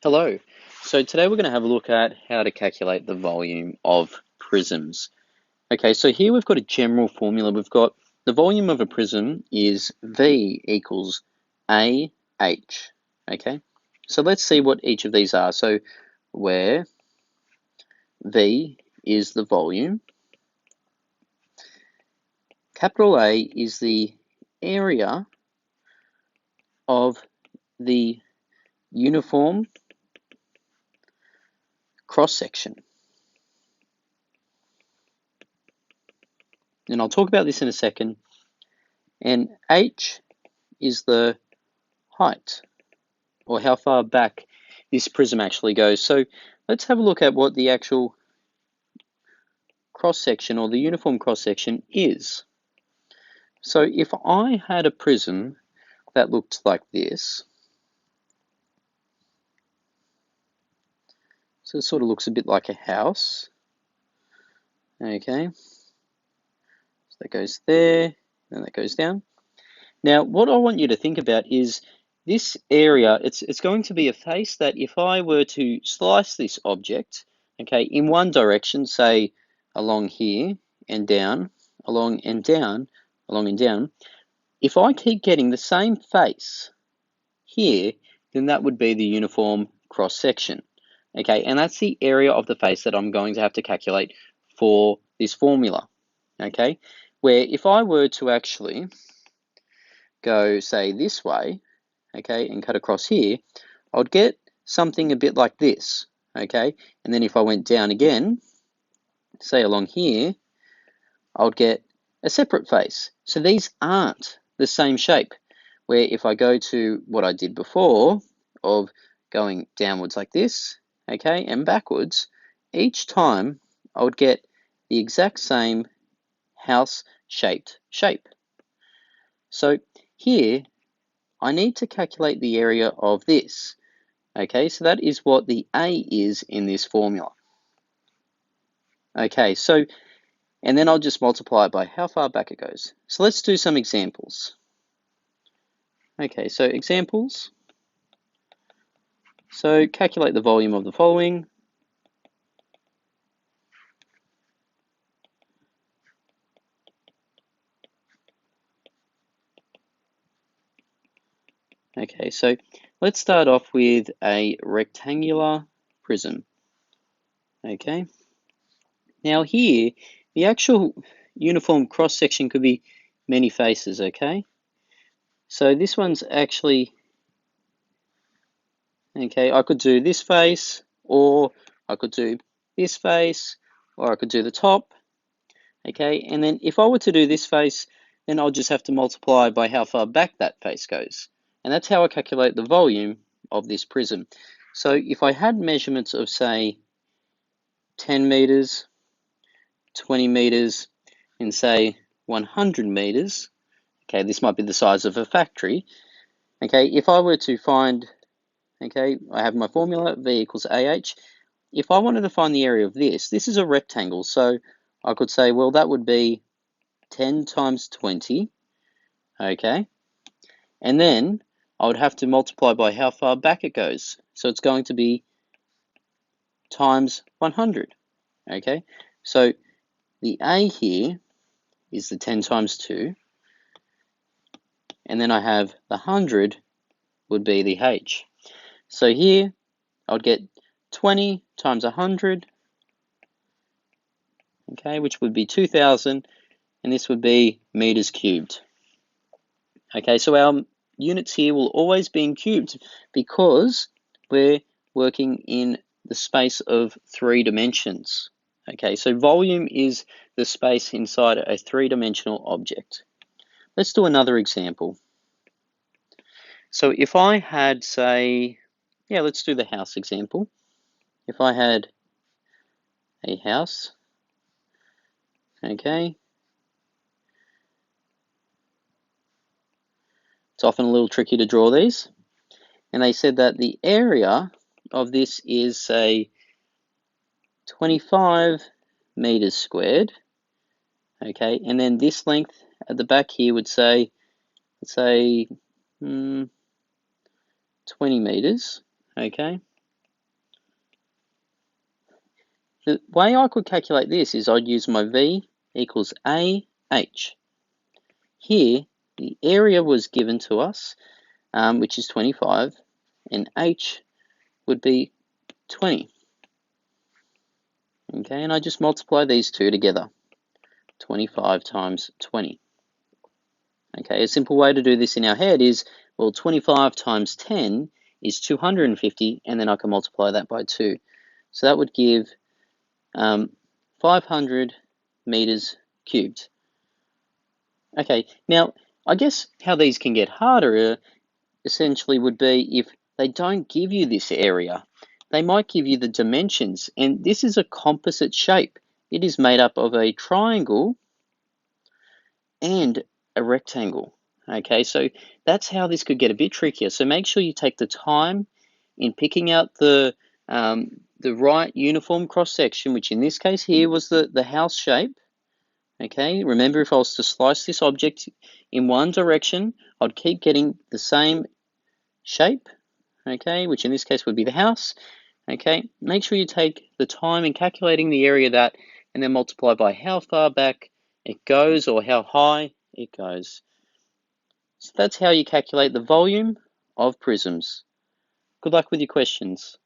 Hello. So today we're going to have a look at how to calculate the volume of prisms. Okay, so here we've got a general formula. We've got the volume of a prism is V equals AH. Okay, so let's see what each of these are. So where V is the volume, capital A is the area of the uniform cross-section. And I'll talk about this in a second. And H is the height, or how far back this prism actually goes. So let's have a look at what the actual cross-section or the uniform cross-section is. So if I had a prism that looked like this, so it sort of looks a bit like a house, okay, so that goes there, and that goes down. Now, what I want you to think about is this area, it's going to be a face that if I were to slice this object, okay, in one direction, say along here and down, along and down, along and down, if I keep getting the same face here, then that would be the uniform cross section. Okay, and that's the area of the face that I'm going to have to calculate for this formula. Okay, where if I were to actually go, say, this way, okay, and cut across here, I would get something a bit like this, okay? And then if I went down again, say along here, I would get a separate face. So these aren't the same shape, where if I go to what I did before of going downwards like this, okay, and backwards, each time I would get the exact same house-shaped shape. So here, I need to calculate the area of this. Okay, so that is what the A is in this formula. Okay, so, and then I'll just multiply it by how far back it goes. So let's do some examples. Okay, so examples. So calculate the volume of the following. Okay, so let's start off with a rectangular prism. Okay, now here, the actual uniform cross section could be many faces, okay? So this one's actually, okay, I could do this face, or I could do this face, or I could do the top, okay? And then if I were to do this face, then I'll just have to multiply by how far back that face goes. And that's how I calculate the volume of this prism. So if I had measurements of, say, 10 meters, 20 meters, and say 100 meters, okay, this might be the size of a factory, okay, if I were to find, okay, I have my formula, V equals AH. If I wanted to find the area of this is a rectangle, so I could say, well, that would be 10 times 20, okay, and then I would have to multiply by how far back it goes, so it's going to be times 100, okay, so the A here is the 10 times 2, and then I have the 100 would be the H. So here I would get 20 times 100, okay, which would be 2,000, and this would be meters cubed. Okay, so our units here will always be in cubes because we're working in the space of 3 dimensions. Okay, so volume is the space inside a 3-dimensional object. Let's do another example. So if I had, say, yeah, let's do the house example. If I had a house, okay, it's often a little tricky to draw these. And they said that the area of this is, say, 25 meters squared. Okay, and then this length at the back here would say, let's say, 20 meters. Okay, The way I could calculate this is I'd use my V equals AH. Here, the area was given to us, which is 25, and H would be 20. Okay, and I just multiply these two together, 25 times 20. Okay, a simple way to do this in our head is, well, 25 times 10 is 250, and then I can multiply that by 2. So that would give 500 meters cubed. Okay, now I guess how these can get harder essentially would be if they don't give you this area. They might give you the dimensions, and this is a composite shape. It is made up of a triangle and a rectangle. Okay, so that's how this could get a bit trickier. So make sure you take the time in picking out the right uniform cross section, which in this case here was the house shape. Okay, remember, if I was to slice this object in one direction, I'd keep getting the same shape, okay, which in this case would be the house. Okay, make sure you take the time in calculating the area of that and then multiply by how far back it goes or how high it goes. So that's how you calculate the volume of prisms. Good luck with your questions.